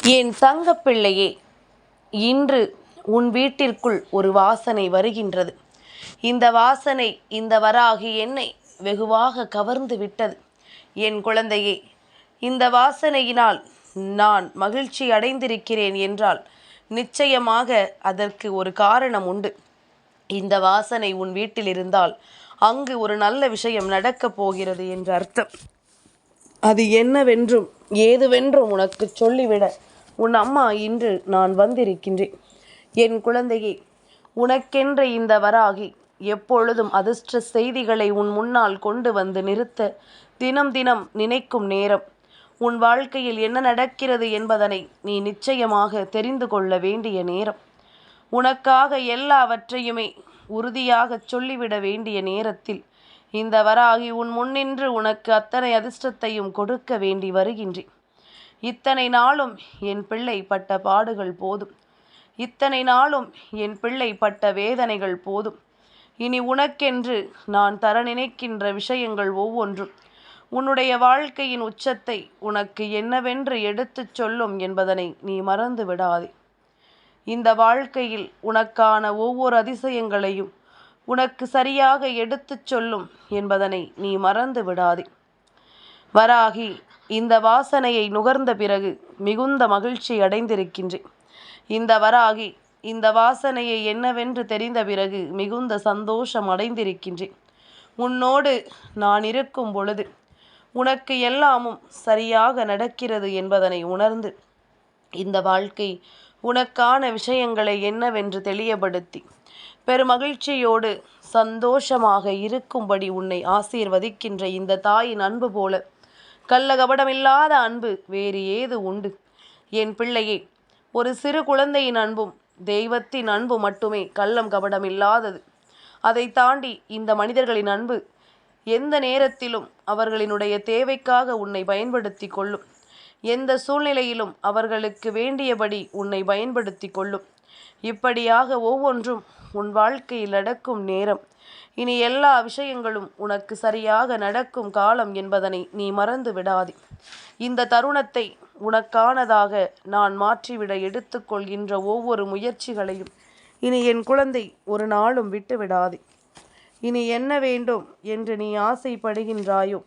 என் தங்கப்பிள்ளையே, இன்று உன் வீட்டிற்குள் ஒரு வாசனை வருகின்றது. இந்த வாசனை இந்த வராகி என்னை வெகுவாக கவர்ந்து விட்டது. என் குழந்தையே, இந்த வாசனையினால் நான் மகிழ்ச்சி அடைந்திருக்கிறேன் என்றால் நிச்சயமாக அதற்கு ஒரு காரணம் உண்டு. இந்த வாசனை உன் வீட்டில் இருந்தால் அங்கு ஒரு நல்ல விஷயம் நடக்கப் போகிறது என்று அர்த்தம். அது என்னவென்றும் ஏதுவென்றும் உனக்கு சொல்லிவிட உன் அம்மா இன்று நான் வந்திருக்கின்றேன். என் குழந்தையே, உனக்கென்ற இந்த வராகி எப்பொழுதும் அதிர்ஷ்ட செய்திகளை உன் முன்னால் கொண்டு வந்து நிறுத்த தினம் தினம் நினைக்கும் நேரம். உன் வாழ்க்கையில் என்ன நடக்கிறது என்பதனை நீ நிச்சயமாக தெரிந்து கொள்ள வேண்டிய நேரம். உனக்காக எல்லாவற்றையுமே உறுதியாக சொல்லிவிட வேண்டிய நேரத்தில் இந்த வராகி உன் முன்னின்று உனக்கு அத்தனை அதிர்ஷ்டத்தையும் கொடுக்க வேண்டி வருகின்றேன். இத்தனை நாளும் என் பிள்ளை பட்ட பாடுகள் போதும். இத்தனை நாளும் என் பிள்ளை பட்ட வேதனைகள் போதும். இனி உனக்கென்று நான் தர நினைக்கின்ற விஷயங்கள் ஒவ்வொன்றும் உன்னுடைய வாழ்க்கையின் உச்சத்தை உனக்கு என்னவென்று எடுத்துச் சொல்லும் என்பதனை நீ மறந்து விடாதே. இந்த வாழ்க்கையில் உனக்கான ஒவ்வொரு அதிசயங்களையும் உனக்கு சரியாக எடுத்துச் சொல்லும் என்பதனை நீ மறந்து விடாதே. வராகி, இந்த வாசனையை நுகர்ந்த பிறகு மிகுந்த மகிழ்ச்சி அடைந்திருக்கின்றேன். இந்த வராகி இந்த வாசனையை என்னவென்று தெரிந்த பிறகு மிகுந்த சந்தோஷம் அடைந்திருக்கின்றேன். உன்னோடு நான் இருக்கும் பொழுது உனக்கு எல்லாமும் சரியாக நடக்கிறது என்பதனை உணர்ந்து இந்த வாழ்க்கை உனக்கான விஷயங்களை என்னவென்று தெளியப்படுத்தி பெருமகிழ்ச்சியோடு சந்தோஷமாக இருக்கும்படி உன்னை ஆசீர்வதிக்கின்ற இந்த தாயின் அன்பு போல கள்ளகபடமில்லாத அன்பு வேறு ஏது உண்டு? என் பிள்ளையே, ஒரு சிறு குழந்தையின் அன்பும் தெய்வத்தின் அன்பு மட்டுமே கள்ளம் கபடமில்லாதது. அதை தாண்டி இந்த மனிதர்களின் அன்பு எந்த நேரத்திலும் அவர்களினுடைய தேவைக்காக உன்னை பயன்படுத்தி கொள்ளும். எந்த சூழ்நிலையிலும் அவர்களுக்கு வேண்டியபடி உன்னை பயன்படுத்தி கொள்ளும். இப்படியாக ஒவ்வொன்றும் உன் வாழ்க்கையில் நடக்கும் நேரம். இனி எல்லா விஷயங்களும் உனக்கு சரியாக நடக்கும் காலம் என்பதனை நீ மறந்து விடாதே. இந்த தருணத்தை உனக்கானதாக நான் மாற்றிவிட எடுத்துக்கொள்கின்ற ஒவ்வொரு முயற்சிகளையும் இனி என் குழந்தை ஒரு நாளும் விட்டு விடாதே. இனி என்ன வேண்டும் என்று நீ ஆசைப்படுகின்றாயோ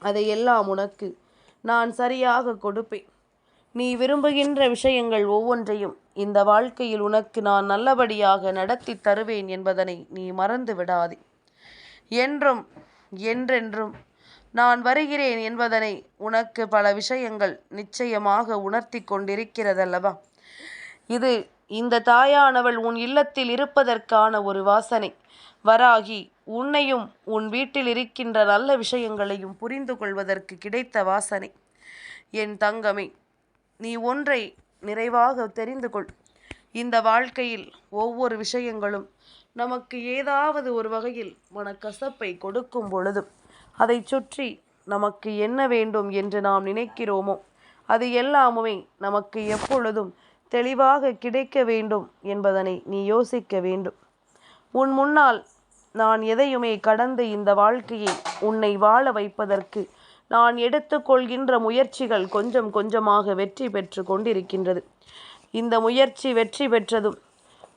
அதையெல்லாம் உனக்கு நான் சரியாக கொடுப்பேன். நீ விரும்புகின்ற விஷயங்கள் ஒவ்வொன்றையும் இந்த வாழ்க்கையில் உனக்கு நான் நல்லபடியாக நடத்தி தருவேன் என்பதனை நீ மறந்து விடாதே. என்றும் என்றென்றும் நான் வருகிறேன் என்பதனை உனக்கு பல விஷயங்கள் நிச்சயமாக உணர்த்தி கொண்டிருக்கிறதல்லவா? இது இந்த தாயானவள் உன் இல்லத்தில் இருப்பதற்கான ஒரு வாசனை. வராகி உன்னையும் உன் வீட்டில் இருக்கின்ற நல்ல விஷயங்களையும் புரிந்து கொள்வதற்கு கிடைத்த வாசனை. என் தங்கமே, நீ ஒன்றை நிறைவாக தெரிந்து கொள். இந்த வாழ்க்கையில் ஒவ்வொரு விஷயங்களும் நமக்கு ஏதாவது ஒரு வகையில் மனக்கசப்பை கொடுக்கும் பொழுதும் அதை சுற்றி நமக்கு என்ன வேண்டும் என்று நாம் நினைக்கிறோமோ அது எல்லாமுமே நமக்கு எப்பொழுதும் தெளிவாக கிடைக்க வேண்டும் என்பதனை நீ யோசிக்க வேண்டும். உன் முன்னால் நான் எதையுமே கடந்து இந்த வாழ்க்கையை உன்னை வாழ வைப்பதற்கு நான் எடுத்துக்கொள்கின்ற முயற்சிகள் கொஞ்சம் கொஞ்சமாக வெற்றி பெற்று கொண்டிருக்கின்றது. இந்த முயற்சி வெற்றி பெற்றதும்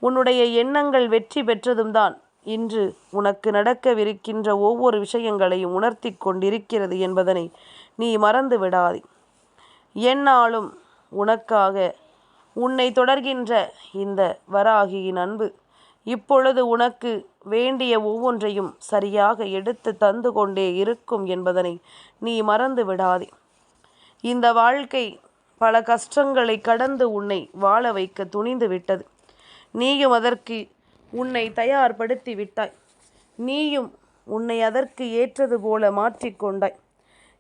உன்னுடைய எண்ணங்கள் வெற்றி பெற்றதும் தான் இன்று உனக்கு நடக்கவிருக்கின்ற ஒவ்வொரு விஷயங்களையும் உணர்த்தி கொண்டிருக்கிறது என்பதனை நீ மறந்து விடாதே. எந்நாளும் உனக்காக உன்னை தொடர்கின்ற இந்த வராகியின் அன்பு இப்பொழுது உனக்கு வேண்டிய ஒவ்வொன்றையும் சரியாக எடுத்து தந்து கொண்டே இருக்கும் என்பதனை நீ மறந்து விடாதே. இந்த வாழ்க்கை பல கஷ்டங்களை கடந்து உன்னை வாழ வைக்க துணிந்து விட்டது. நீயும் அதற்கு உன்னை தயார்படுத்தி விட்டாய். நீயும் உன்னை அதற்கு ஏற்றது போல மாற்றிக்கொண்டாய்.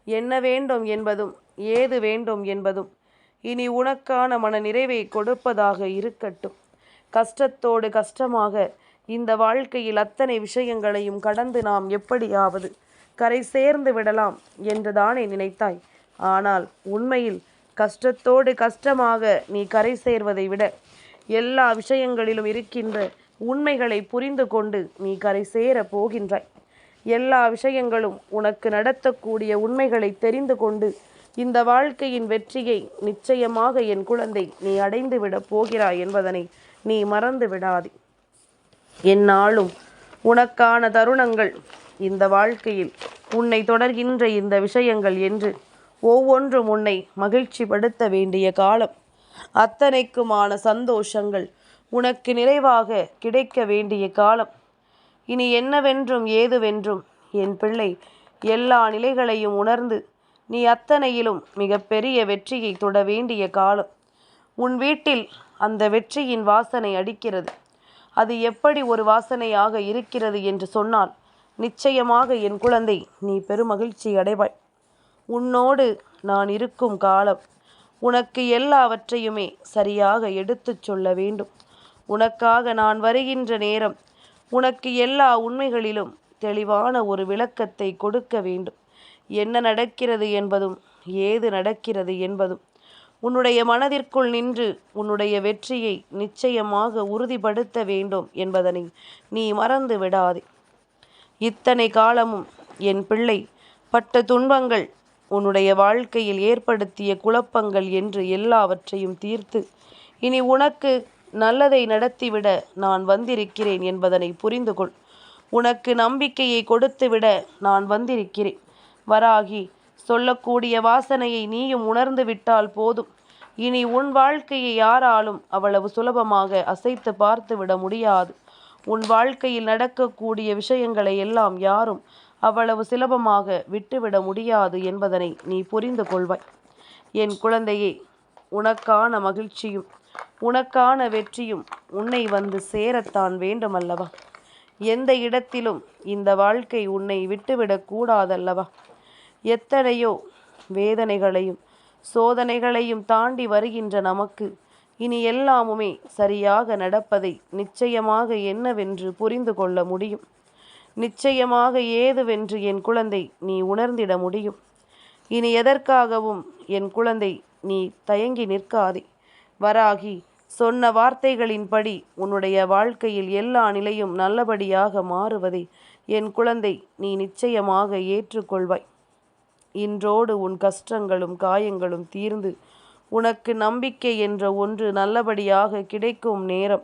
என்ன வேண்டும் என்பதும் ஏது வேண்டும் என்பதும் இனி உனக்கான மன நிறைவை கொடுப்பதாக இருக்கட்டும். கஷ்டத்தோடு கஷ்டமாக இந்த வாழ்க்கையில் அத்தனை விஷயங்களையும் கடந்து நாம் எப்படியாவது கரை சேர்ந்து விடலாம் என்று தானே நினைத்தாய். ஆனால் உண்மையில் கஷ்டத்தோடு கஷ்டமாக நீ கரை சேர்வதை விட எல்லா விஷயங்களிலும் இருக்கின்ற உண்மைகளை புரிந்து கொண்டு நீ கரை சேர போகின்றாய். எல்லா விஷயங்களும் உனக்கு நடத்தக்கூடிய உண்மைகளை தெரிந்து கொண்டு இந்த வாழ்க்கையின் வெற்றியை நிச்சயமாக என் குழந்தை நீ அடைந்து விடப் போகிறாய் என்பதனை நீ மறந்து விடாதே. எந்நாளும் உனக்கான தருணங்கள் இந்த வாழ்க்கையில் உன்னை தொடர்கின்ற இந்த விஷயங்கள் என்று ஒவ்வொன்றும் உன்னை மகிழ்ச்சிப்படுத்த வேண்டிய காலம். அத்தனைக்குமான சந்தோஷங்கள் உனக்கு நிறைவாக கிடைக்க வேண்டிய காலம். இனி என்னவென்றும் ஏதுவென்றும் என் பிள்ளை எல்லா நிலைகளையும் உணர்ந்து நீ அத்தனையிலும் மிகப்பெரிய வெற்றியை தொட வேண்டிய காலம். உன் வீட்டில் அந்த வெற்றியின் வாசனை அடிக்கிறது. அது எப்படி ஒரு வாசனையாக இருக்கிறது என்று சொன்னால் நிச்சயமாக என் குழந்தை நீ பெருமகிழ்ச்சி அடைவாய். உன்னோடு நான் இருக்கும் காலம் உனக்கு எல்லாவற்றையுமே சரியாக எடுத்துச் சொல்ல வேண்டும். உனக்காக நான் வருகின்ற நேரம் உனக்கு எல்லா உண்மைகளிலும் தெளிவான ஒரு விளக்கத்தை கொடுக்க வேண்டும். என்ன நடக்கிறது என்பதும் ஏது நடக்கிறது என்பதும் உன்னுடைய மனதிற்குள் நின்று உன்னுடைய வெற்றியை நிச்சயமாக உறுதிப்படுத்த வேண்டும் என்பதனை நீ மறந்து விடாதே. இத்தனை காலமும் என் பிள்ளை பட்ட துன்பங்கள், உன்னுடைய வாழ்க்கையில் ஏற்படுத்திய குழப்பங்கள் என்று எல்லாவற்றையும் தீர்த்து இனி உனக்கு நல்லதை நடத்திவிட நான் வந்திருக்கிறேன் என்பதனை புரிந்து கொள். உனக்கு நம்பிக்கையை கொடுத்துவிட நான் வந்திருக்கிறேன். வராகி சொல்லக்கூடிய வாசனையை நீயும் உணர்ந்து விட்டால் போதும். இனி உன் வாழ்க்கையை யாராலும் அவ்வளவு சுலபமாக அசைத்து பார்த்து விட முடியாது. உன் வாழ்க்கையில் நடக்கக்கூடிய விஷயங்களை எல்லாம் யாரும் அவ்வளவு சுலபமாக விட்டுவிட முடியாது என்பதனை நீ புரிந்து கொள்வாய். என் குழந்தையே, உனக்கான மகிழ்ச்சியும் உனக்கான வெற்றியும் உன்னை வந்து சேரத்தான் வேண்டுமல்லவா? எந்த இடத்திலும் இந்த வாழ்க்கை உன்னை விட்டுவிடக் கூடாதல்லவா? எத்தனையோ வேதனைகளையும் சோதனைகளையும் தாண்டி வருகின்ற நமக்கு இனி எல்லாமுமே சரியாக நடப்பதை நிச்சயமாக என்னவென்று புரிந்து கொள்ள முடியும். நிச்சயமாக ஏதுவென்று என் குழந்தை நீ உணர்ந்திட முடியும். இனி எதற்காகவும் என் குழந்தை நீ தயங்கி நிற்காதே. வராகி சொன்ன வார்த்தைகளின்படி உன்னுடைய வாழ்க்கையில் எல்லா நிலையும் நல்லபடியாக மாறுவதை என் குழந்தை நீ நிச்சயமாக ஏற்றுக்கொள்வாய். இன்றோடு உன் கஷ்டங்களும் காயங்களும் தீர்ந்து உனக்கு நம்பிக்கை என்ற ஒன்று நல்லபடியாக கிடைக்கும் நேரம்.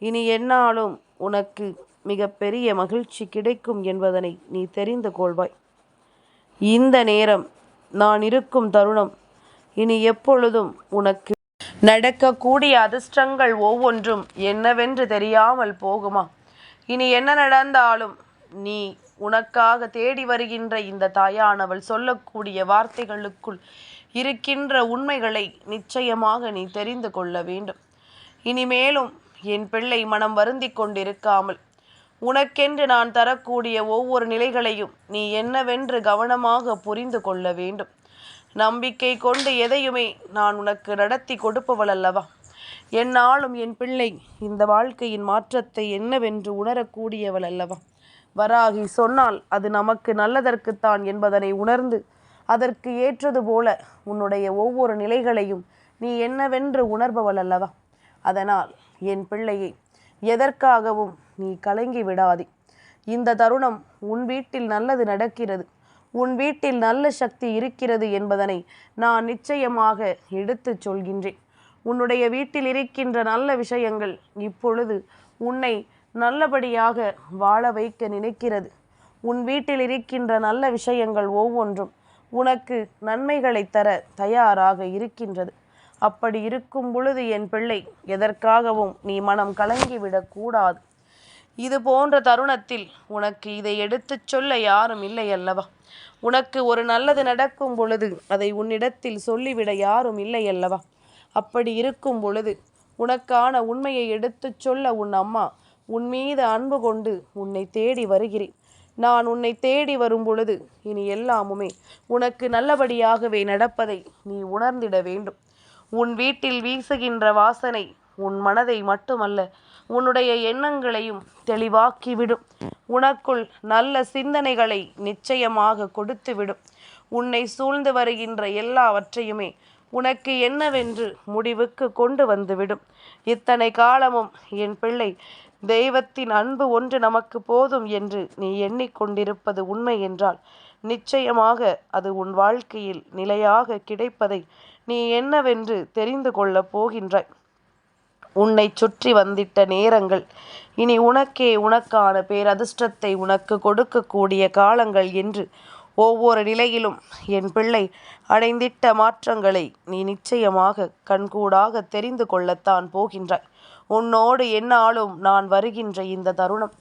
இனி எந்நாளும் உனக்கு மிகப்பெரிய மகிழ்ச்சி கிடைக்கும் என்பதனை நீ தெரிந்து கொள்வாய். இந்த நேரம், நான் இருக்கும் தருணம், இனி எப்பொழுதும் உனக்கு நடக்கக்கூடிய அதிர்ஷ்டங்கள் ஒவ்வொன்றும் என்னவென்று தெரியாமல் போகுமா? இனி என்ன நடந்தாலும் நீ உனக்காக தேடி வருகின்ற இந்த தாயானவள் சொல்லக்கூடிய வார்த்தைகளுக்குள் இருக்கின்ற உண்மைகளை நிச்சயமாக நீ தெரிந்து கொள்ள வேண்டும். இனிமேலும் என் பிள்ளை மனம் வருந்தி கொண்டிருக்காமல் உனக்கென்று நான் தரக்கூடிய ஒவ்வொரு நிலைகளையும் நீ என்னவென்று கவனமாக புரிந்து கொள்ள வேண்டும். நம்பிக்கை கொண்டு எதையுமே நான் உனக்கு நடத்தி கொடுப்பவள் அல்லவா? எந்நாளும் என் பிள்ளை இந்த வாழ்க்கையின் மாற்றத்தை என்னவென்று உணரக்கூடியவள் அல்லவா? வராகி சொன்னால் அது நமக்கு நல்லதற்குத்தான் என்பதனை உணர்ந்து அதற்கு ஏற்றது போல உன்னுடைய ஒவ்வொரு நிலைகளையும் நீ என்னவென்று உணர்பவள் அல்லவா? அதனால் என் பிள்ளையை எதற்காகவும் நீ கலங்கி விடாதே. இந்த தருணம் உன் வீட்டில் நல்லது நடக்கிறது, உன் வீட்டில் நல்ல சக்தி இருக்கிறது என்பதனை நான் நிச்சயமாக எடுத்துச் சொல்கின்றேன். உன்னுடைய வீட்டில் இருக்கின்ற நல்ல விஷயங்கள் இப்பொழுது உன்னை நல்லபடியாக வாழ வைக்க நினைக்கிறது. உன் வீட்டில் இருக்கின்ற நல்ல விஷயங்கள் ஒவ்வொன்றும் உனக்கு நன்மைகளை தர தயாராக இருக்கின்றது. அப்படி இருக்கும் பொழுது என் பிள்ளை எதற்காகவும் நீ மனம் கலங்கிவிடக் கூடாது. இது போன்ற தருணத்தில் உனக்கு இதை எடுத்துச் சொல்ல யாரும் இல்லை அல்லவா? உனக்கு ஒரு நல்லது நடக்கும் பொழுது அதை உன்னிடத்தில் சொல்லிவிட யாரும் இல்லை அல்லவா? அப்படி இருக்கும் பொழுது உனக்கான உண்மையை எடுத்துச் சொல்ல உன் அம்மா உன் மீது அன்பு கொண்டு உன்னை தேடி வருகிறேன். நான் உன்னை தேடி வரும் பொழுது இனி எல்லாமுமே உனக்கு நல்லபடியாகவே நடப்பதை நீ உணர்ந்திட வேண்டும். உன் வீட்டில் வீசுகின்ற வாசனை உன் மனதை மட்டுமல்ல, உன்னுடைய எண்ணங்களையும் தெளிவாக்கிவிடும். உனக்குள் நல்ல சிந்தனைகளை நிச்சயமாக கொடுத்துவிடும். உன்னை சூழ்ந்து வருகின்ற எல்லாவற்றையுமே உனக்கு என்னவென்று முடிவுக்கு கொண்டு வந்துவிடும். இத்தனை காலமும் என் பிள்ளை தெய்வத்தின் அன்பு ஒன்று நமக்கு போதும் என்று நீ எண்ணிக்கொண்டிருப்பது உண்மை என்றால் நிச்சயமாக அது உன் வாழ்க்கையில் நிலையாக கிடைப்பதை நீ என்னவென்று தெரிந்து கொள்ளப் போகின்றாய். உன்னை சுற்றி வந்திட்ட நேரங்கள் இனி உனக்கே உனக்கான பேரதிர்ஷ்டத்தை உனக்கு கொடுக்கக்கூடிய காலங்கள் என்று ஒவ்வொரு நிலையிலும் என் பிள்ளை அடைந்திட்ட மாற்றங்களை நீ நிச்சயமாக கண்கூடாக தெரிந்து கொள்ளத்தான் போகின்றாய். உன்னோடு எந்நாளும் நான் வருகின்ற இந்த தருணம்,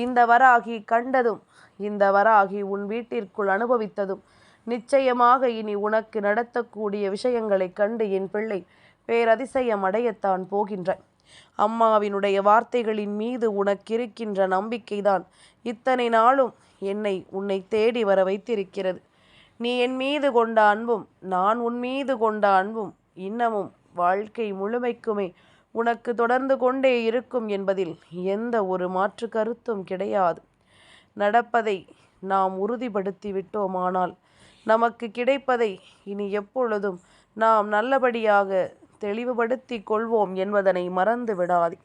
இந்த வராகி கண்டதும், இந்த வராகி உன் வீட்டிற்குள் அனுபவித்ததும், நிச்சயமாக இனி உனக்கு நடத்தக்கூடிய விஷயங்களை கண்டு என் பிள்ளை பேரதிசயம் அடையத்தான் போகின்றாய். அம்மாவினுடைய வார்த்தைகளின் மீது உனக்கிருக்கின்ற நம்பிக்கைதான் இத்தனை நாளும் உன்னை தேடி வர வைத்திருக்கிறது. நீ என் மீது கொண்ட அன்பும் நான் உன் மீது கொண்ட அன்பும் இன்னமும் வாழ்க்கை முழுமைக்குமே உனக்கு தொடர்ந்து கொண்டே இருக்கும் என்பதில் எந்த ஒரு மாற்று கருத்தும் கிடையாது. நடப்பதை நாம் உறுதிப்படுத்தி விட்டோமானால் நமக்கு கிடைப்பதை இனி எப்பொழுதும் நாம் நல்லபடியாக தெளிவுபடுத்தி கொள்வோம் என்பதனை மறந்து விடாதே.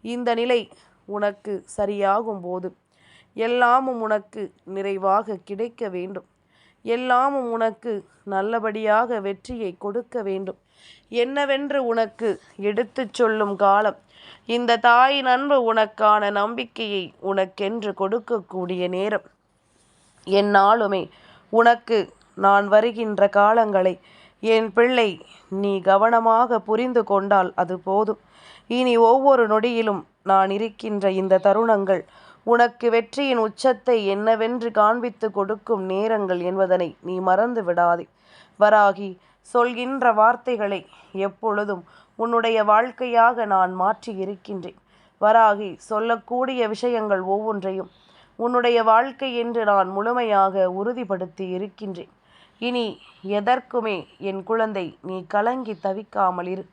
இந்த நிலை உனக்கு சரியாகும் போது எல்லாமும் உனக்கு நிறைவாக கிடைக்க வேண்டும். எல்லாமும் உனக்கு நல்லபடியாக வெற்றியை கொடுக்க வேண்டும் என்னவென்று உனக்கு எடுத்துச் சொல்லும் காலம், இந்த தாயின் அன்பு உனக்கான நம்பிக்கையை உனக்கென்று கொடுக்கக்கூடிய நேரம். எந்நாளுமே உனக்கு நான் வருகின்ற காலங்களை என் பிள்ளை நீ கவனமாக புரிந்து கொண்டால் அது போதும். இனி ஒவ்வொரு நொடியிலும் நான் இருக்கின்ற இந்த தருணங்கள் உனக்கு வெற்றியின் உச்சத்தை என்னவென்று காண்பித்து கொடுக்கும் நேரங்கள் என்பதனை நீ மறந்து விடாதே. வராகி சொல்கின்ற வார்த்தைகளை எப்பொழுதும் உன்னுடைய வாழ்க்கையாக நான் மாற்றி இருக்கின்றேன். வராகி சொல்லக்கூடிய விஷயங்கள் ஒவ்வொன்றையும் உன்னுடைய வாழ்க்கை என்று நான் முழுமையாக உறுதிப்படுத்தி இருக்கின்றேன். இனி எதற்குமே என் குழந்தை நீ கலங்கி தவிக்காமல் இரு.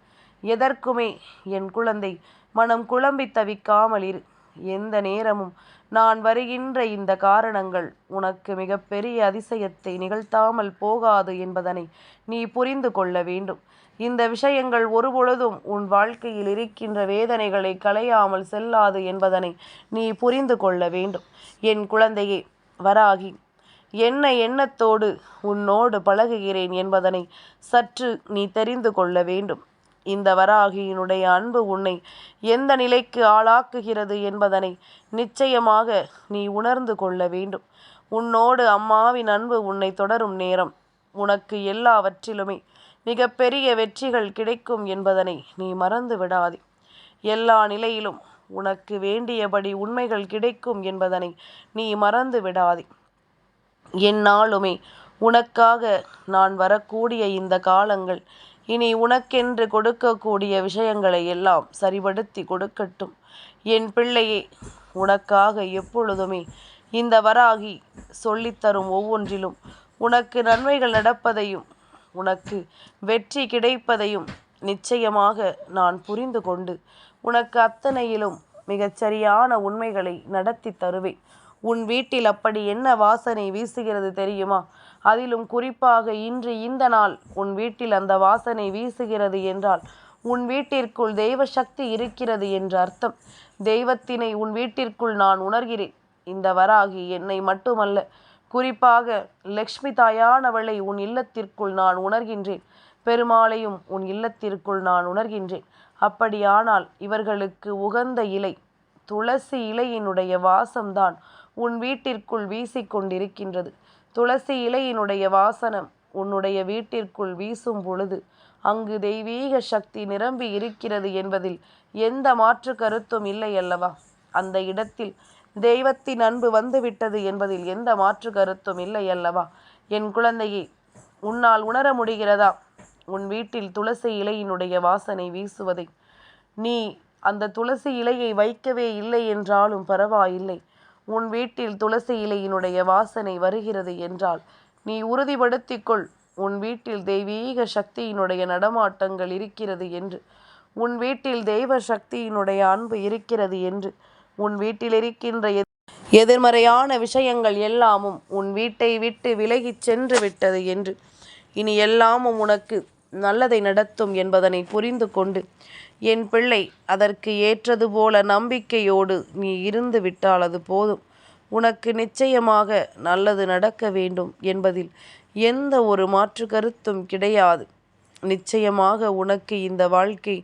எதற்குமே என் குழந்தை மனம் குழம்பி தவிக்காமல் இரு. எந்த நேரமும் நான் வருகின்ற இந்த காரணங்கள் உனக்கு மிகப்பெரிய அதிசயத்தை நிகழ்த்தாமல் போகாது என்பதனை நீ புரிந்து கொள்ள வேண்டும். இந்த விஷயங்கள் ஒருபொழுதும் உன் வாழ்க்கையில் இருக்கின்ற வேதனைகளை களையாமல் செல்லாது என்பதனை நீ புரிந்து கொள்ள வேண்டும். என் குழந்தையே, வராகி என்ன எண்ணத்தோடு உன்னோடு பழகுகிறேன் என்பதனை சற்று நீ தெரிந்து கொள்ள வேண்டும். இந்த வராகியினுடைய அன்பு உன்னை எந்த நிலைக்கு ஆளாக்குகிறது என்பதனை நிச்சயமாக நீ உணர்ந்து கொள்ள வேண்டும். உன்னோடு அம்மாவின் அன்பு உன்னை தொடரும் நேரம் உனக்கு எல்லாவற்றிலுமே மிகப்பெரிய வெற்றிகள் கிடைக்கும் என்பதனை நீ மறந்து விடாதே. எல்லா நிலையிலும் உனக்கு வேண்டியபடி உண்மைகள் கிடைக்கும் என்பதனை நீ மறந்து விடாதே. எந்நாளுமே உனக்காக நான் வரக்கூடிய இந்த காலங்கள் இனி உனக்கென்று கொடுக்கக்கூடிய விஷயங்களை எல்லாம் சரிபடுத்தி கொடுக்கட்டும். என் பிள்ளையே, உனக்காக எப்பொழுதுமே இந்த வராகி சொல்லித்தரும் ஒவ்வொன்றிலும் உனக்கு நன்மைகள் நடப்பதையும் உனக்கு வெற்றி கிடைப்பதையும் நிச்சயமாக நான் புரிந்து கொண்டு உனக்கு அத்தனையிலும் மிகச்சரியான உண்மைகளை நடத்தி தருவேன். உன் வீட்டில் அப்படி என்ன வாசனை வீசுகிறது தெரியுமா? அதிலும் குறிப்பாக இன்று இந்த நாள் உன் வீட்டில் அந்த வாசனை வீசுகிறது என்றால் உன் வீட்டிற்குள் தெய்வ சக்தி இருக்கிறது என்ற அர்த்தம். தெய்வத்தினை உன் வீட்டிற்குள் நான் உணர்கிறேன். இந்த வராகி என்னை மட்டுமல்ல, குறிப்பாக லக்ஷ்மி தாயானவளை உன் இல்லத்திற்குள் நான் உணர்கின்றேன். பெருமாளையும் உன் இல்லத்திற்குள் நான் உணர்கின்றேன். அப்படியானால் இவர்களுக்கு உகந்த இலை துளசி இலையினுடைய வாசம்தான் உன் வீட்டிற்குள் வீசிக்கொண்டிருக்கின்றது. துளசி இலையினுடைய வாசனம் உன்னுடைய வீட்டிற்குள் வீசும் பொழுது அங்கு தெய்வீக சக்தி நிரம்பி இருக்கிறது என்பதில் எந்த மாற்று கருத்தும் இல்லை அல்லவா? அந்த இடத்தில் தெய்வத்தின் அன்பு வந்துவிட்டது என்பதில் எந்த மாற்று கருத்தும் இல்லை அல்லவா? என் குழந்தையே, உன்னால் உணர முடிகிறதா உன் வீட்டில் துளசி இலையினுடைய வாசனை வீசுவதை? நீ அந்த துளசி இலையை வைக்கவே இல்லை என்றாலும் பரவாயில்லை. உன் வீட்டில் துளசி இலையினுடைய வாசனை வருகிறது என்றால் நீ உறுதிப்படுத்திக்கொள், உன் வீட்டில் தெய்வீக சக்தியினுடைய நடமாட்டங்கள் இருக்கிறது என்று, உன் வீட்டில் தெய்வ சக்தியினுடைய அன்பு இருக்கிறது என்று, உன் வீட்டில் இருக்கின்ற எதிர்மறையான விஷயங்கள் எல்லாமும் உன் வீட்டை விட்டு விலகிச் சென்று விட்டது என்று, இனி எல்லாமும் உனக்கு நல்லதை நடத்தும் என்பதனை புரிந்து கொண்டு என் பிள்ளை அதற்கு ஏற்றது போல நம்பிக்கையோடு நீ இருந்து விட்டால் அது போதும். உனக்கு நிச்சயமாக நல்லது நடக்க வேண்டும் என்பதில் எந்த ஒரு மாற்று கருத்தும் கிடையாது. நிச்சயமாக உனக்கு இந்த வாழ்க்கை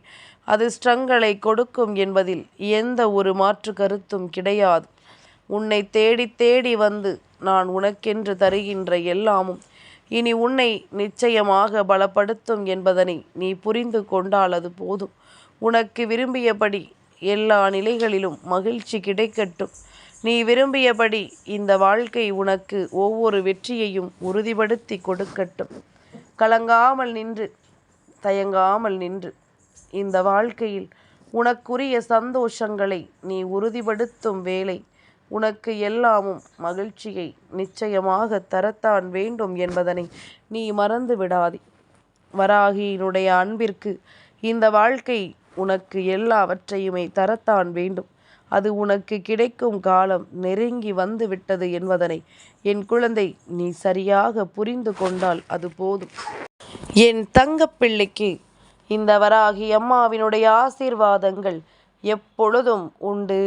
அதிர்ஷ்டங்களை கொடுக்கும் என்பதில் எந்த ஒரு மாற்று கருத்தும் கிடையாது. உன்னை தேடி தேடி வந்து நான் உனக்கென்று தருகின்ற எல்லாமும் இனி உன்னை நிச்சயமாக பலப்படுத்தும் என்பதனை நீ புரிந்து கொண்டால் அது போதும். உனக்கு விரும்பியபடி எல்லா நிலைகளிலும் மகிழ்ச்சி கிடைக்கட்டும். நீ விரும்பியபடி இந்த வாழ்க்கை உனக்கு ஒவ்வொரு வெற்றியையும் உறுதிப்படுத்தி கொடுக்கட்டும். கலங்காமல் நின்று தயங்காமல் நின்று இந்த வாழ்க்கையில் உனக்குரிய சந்தோஷங்களை நீ உறுதிப்படுத்தும் வேளை உனக்கு எல்லாமும் மகிழ்ச்சியை நிச்சயமாக தரத்தான் வேண்டும் என்பதனை நீ மறந்து விடாதே. வராகியினுடைய அன்பிற்கு இந்த வாழ்க்கை உனக்கு எல்லாவற்றையுமே தரத்தான் வேண்டும். அது உனக்கு கிடைக்கும் காலம் நெருங்கி வந்து விட்டது என்பதனை என் குழந்தை நீ சரியாக புரிந்து கொண்டால் அது போதும். என் தங்கப்பிள்ளைக்கு இந்த வராகி அம்மாவினுடைய ஆசீர்வாதங்கள் எப்பொழுதும் உண்டு.